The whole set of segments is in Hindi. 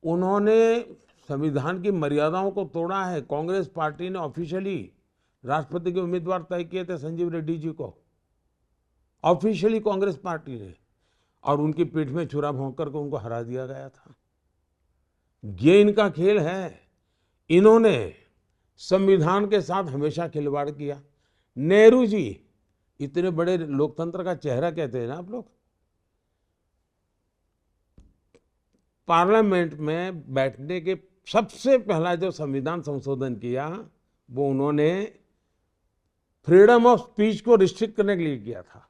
उन्होंने संविधान की मर्यादाओं को तोड़ा है। कांग्रेस पार्टी ने ऑफिशियली राष्ट्रपति के उम्मीदवार तय किए थे संजीव रेड्डी जी को, ऑफिशियली कांग्रेस पार्टी ने, और उनकी पीठ में छुरा भोंक करके उनको हरा दिया गया था। ये इनका खेल है। इन्होंने संविधान के साथ हमेशा खिलवाड़ किया। नेहरू जी इतने बड़े लोकतंत्र का चेहरा कहते हैं ना आप लोग, पार्लियामेंट में बैठने के सबसे पहला जो संविधान संशोधन किया वो उन्होंने फ्रीडम ऑफ स्पीच को रिस्ट्रिक्ट करने के लिए किया था।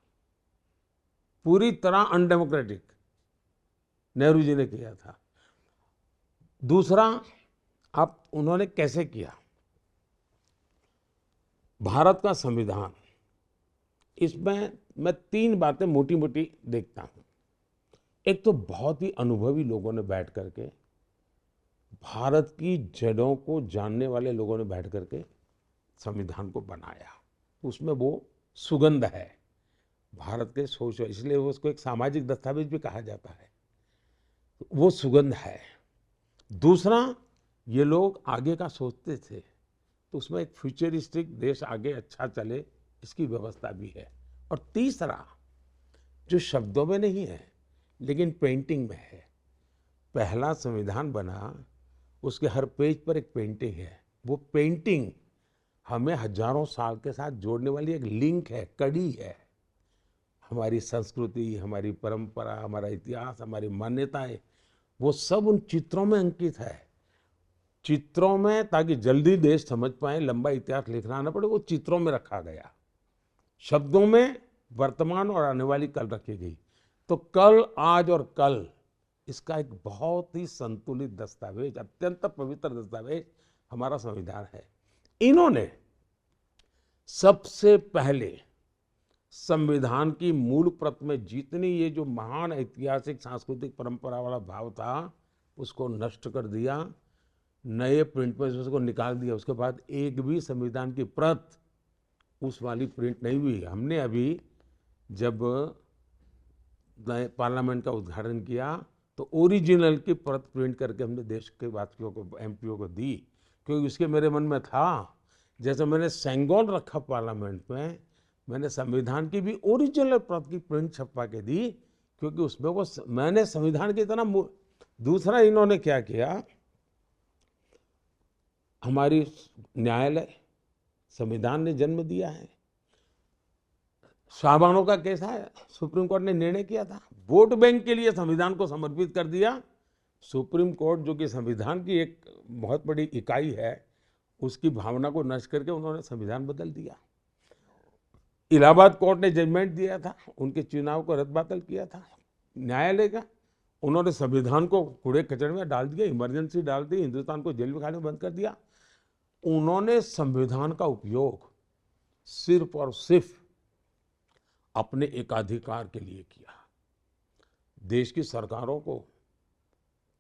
पूरी तरह अनडेमोक्रेटिक नेहरू जी ने किया था। दूसरा, आप उन्होंने कैसे किया? भारत का संविधान, इसमें मैं 3 बातें मोटी मोटी देखता हूं। एक तो बहुत ही अनुभवी लोगों ने बैठ करके, भारत की जड़ों को जानने वाले लोगों ने बैठ करके संविधान को बनाया। उसमें वो सुगंध है भारत के सोच, इसलिए उसको एक सामाजिक दस्तावेज भी कहा जाता है। वो सुगंध है। दूसरा, ये लोग आगे का सोचते थे, तो उसमें एक फ्यूचरिस्टिक देश आगे अच्छा चले इसकी व्यवस्था भी है। और तीसरा, जो शब्दों में नहीं है लेकिन पेंटिंग में है, पहला संविधान बना उसके हर पेज पर एक पेंटिंग है। वो पेंटिंग हमें हजारों साल के साथ जोड़ने वाली एक लिंक है, कड़ी है। हमारी संस्कृति, हमारी परंपरा, हमारा इतिहास, हमारी मान्यताएं, वो सब उन चित्रों में अंकित है। चित्रों में, ताकि जल्दी देश समझ पाए, लंबा इतिहास लिखना ना पड़े, वो चित्रों में रखा गया। शब्दों में वर्तमान और आने वाली कल रखी गई। तो कल, आज और कल, इसका एक बहुत ही संतुलित दस्तावेज, अत्यंत पवित्र दस्तावेज हमारा संविधान है। इन्होंने सबसे पहले संविधान की मूल प्रत में जितनी ये जो महान ऐतिहासिक सांस्कृतिक परंपरा वाला भाव था, उसको नष्ट कर दिया, नए प्रिंट में उसको निकाल दिया। उसके बाद एक भी संविधान की प्रत उस वाली प्रिंट नहीं हुई। हमने अभी जब नए पार्लियामेंट का उद्घाटन किया तो ओरिजिनल की प्रत प्रिंट करके हमने देश के वासियों को, एमपीओ को दी, क्योंकि उसके मेरे मन में था, जैसे मैंने सेंगोल रखा पार्लियामेंट में, मैंने संविधान की भी ओरिजिनल प्रत की प्रिंट छपवा के दी, क्योंकि उसमें वो मैंने संविधान की इतना। दूसरा, इन्होंने क्या किया, हमारी न्यायालय, संविधान ने जन्म दिया है। शाहबानो का केस है, सुप्रीम कोर्ट ने निर्णय किया था, वोट बैंक के लिए संविधान को समर्पित कर दिया। सुप्रीम कोर्ट, जो कि संविधान की एक बहुत बड़ी इकाई है, उसकी भावना को नष्ट करके उन्होंने संविधान बदल दिया। इलाहाबाद कोर्ट ने जजमेंट दिया था, उनके चुनाव को रद्द-बातल किया था न्यायालय का, उन्होंने संविधान को कूड़े कचरे में डाल दिया, इमरजेंसी डाल दी, हिंदुस्तान को जेल में खाने बंद कर दिया। उन्होंने संविधान का उपयोग सिर्फ और सिर्फ अपने एकाधिकार के लिए किया। देश की सरकारों को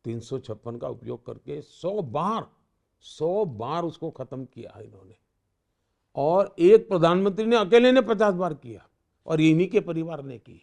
356 का उपयोग करके 100 बार उसको खत्म किया इन्होंने, और एक प्रधानमंत्री ने अकेले ने 50 बार किया, और इन्हीं के परिवार ने की।